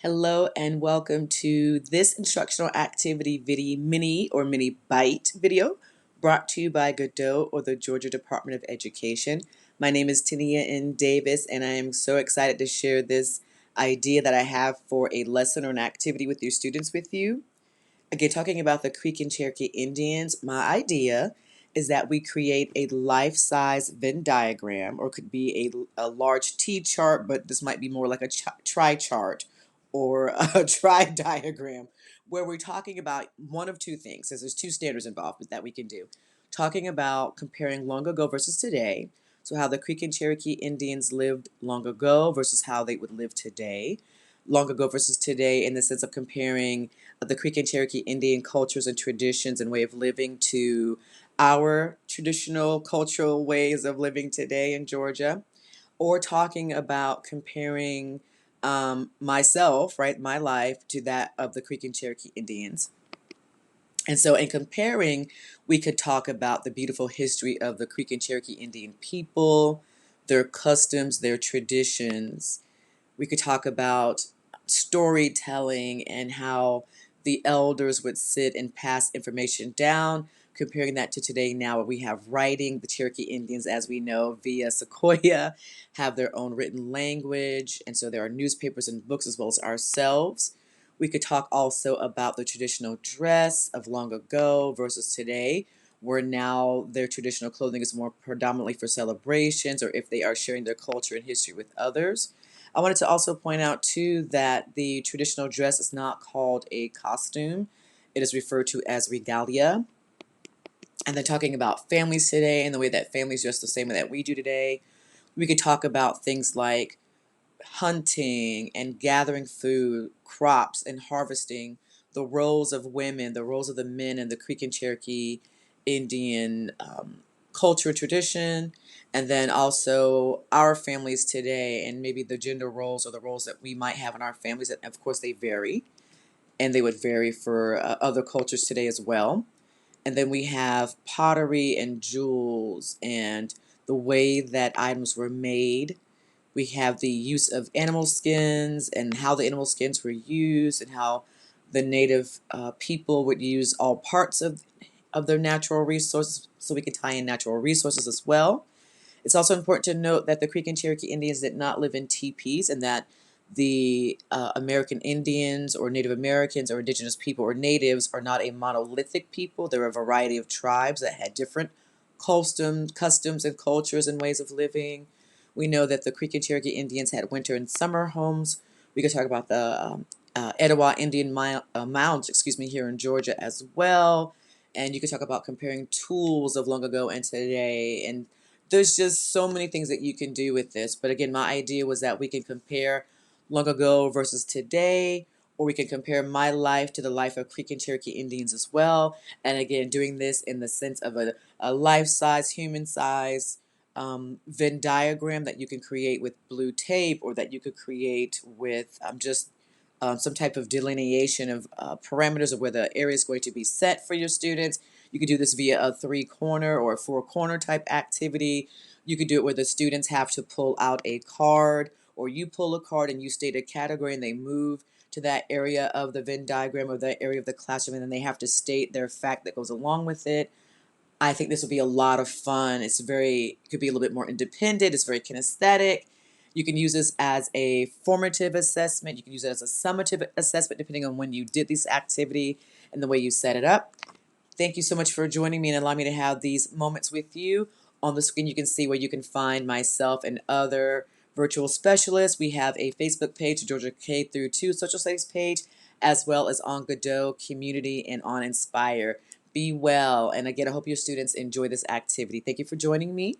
Hello and welcome to this instructional activity video mini bite video brought to you by GaDOE or the Georgia Department of Education. My name is Tania N. Davis and I am so excited to share this idea that I have for a lesson or an activity with your students with you. Again, talking about the Creek and Cherokee Indians, my idea is that we create a life-size Venn diagram, or it could be a large T chart, but this might be more like a tri chart or a tri diagram, where we're talking about one of two things, as there's two standards involved that we can do. Talking about comparing long ago versus today, so how the Creek and Cherokee Indians lived long ago versus how they would live today. Long ago versus today in the sense of comparing the Creek and Cherokee Indian cultures and traditions and way of living to our traditional cultural ways of living today in Georgia, or talking about comparing myself, right, my life to that of the Creek and Cherokee Indians. And so in comparing, we could talk about the beautiful history of the Creek and Cherokee Indian people, their customs, their traditions. We could talk about storytelling and how the elders would sit and pass information down, comparing that to today now where we have writing. The Cherokee Indians, as we know, via Sequoia, have their own written language, and so there are newspapers and books as well as ourselves. We could talk also about the traditional dress of long ago versus today, where now their traditional clothing is more predominantly for celebrations or if they are sharing their culture and history with others. I wanted to also point out too that the traditional dress is not called a costume. It is referred to as regalia. And then talking about families today and the way that families dress the same way that we do today. We could talk about things like hunting and gathering food, crops and harvesting, the roles of women, the roles of the men in the Creek and Cherokee Indian culture tradition, and then also our families today and maybe the gender roles or the roles that we might have in our families. And of course, they vary, and they would vary for other cultures today as well. And then we have pottery and jewels and the way that items were made. We have the use of animal skins and how the animal skins were used and how the native people would use all parts of their natural resources, so we can tie in natural resources as well. It's also important to note that the Creek and Cherokee Indians did not live in teepees and that the American Indians or Native Americans or indigenous people or natives are not a monolithic people. There are a variety of tribes that had different customs and cultures and ways of living. We know that the Creek and Cherokee Indians had winter and summer homes. We could talk about the Etowah Indian mounds, here in Georgia as well. And you could talk about comparing tools of long ago and today. And there's just so many things that you can do with this. But again, my idea was that we can compare long ago versus today, or we can compare my life to the life of Creek and Cherokee Indians as well. And again, doing this in the sense of a life-size, human-size Venn diagram that you can create with blue tape, or that you could create with just some type of delineation of parameters of where the area is going to be set for your students. You could do this via a three-corner or a four-corner type activity. You could do it where the students have to pull out a card, or you pull a card and you state a category and they move to that area of the Venn diagram or that area of the classroom, and then they have to state their fact that goes along with it. I think this will be a lot of fun. It could be a little bit more independent. It's very kinesthetic. You can use this as a formative assessment. You can use it as a summative assessment depending on when you did this activity and the way you set it up. Thank you so much for joining me and allowing me to have these moments with you. On the screen, you can see where you can find myself and other virtual specialists. We have a Facebook page, Georgia K through 2 social studies page, as well as on GaDOE Community and on Inspire. Be well, and again, I hope your students enjoy this activity. Thank you for joining me.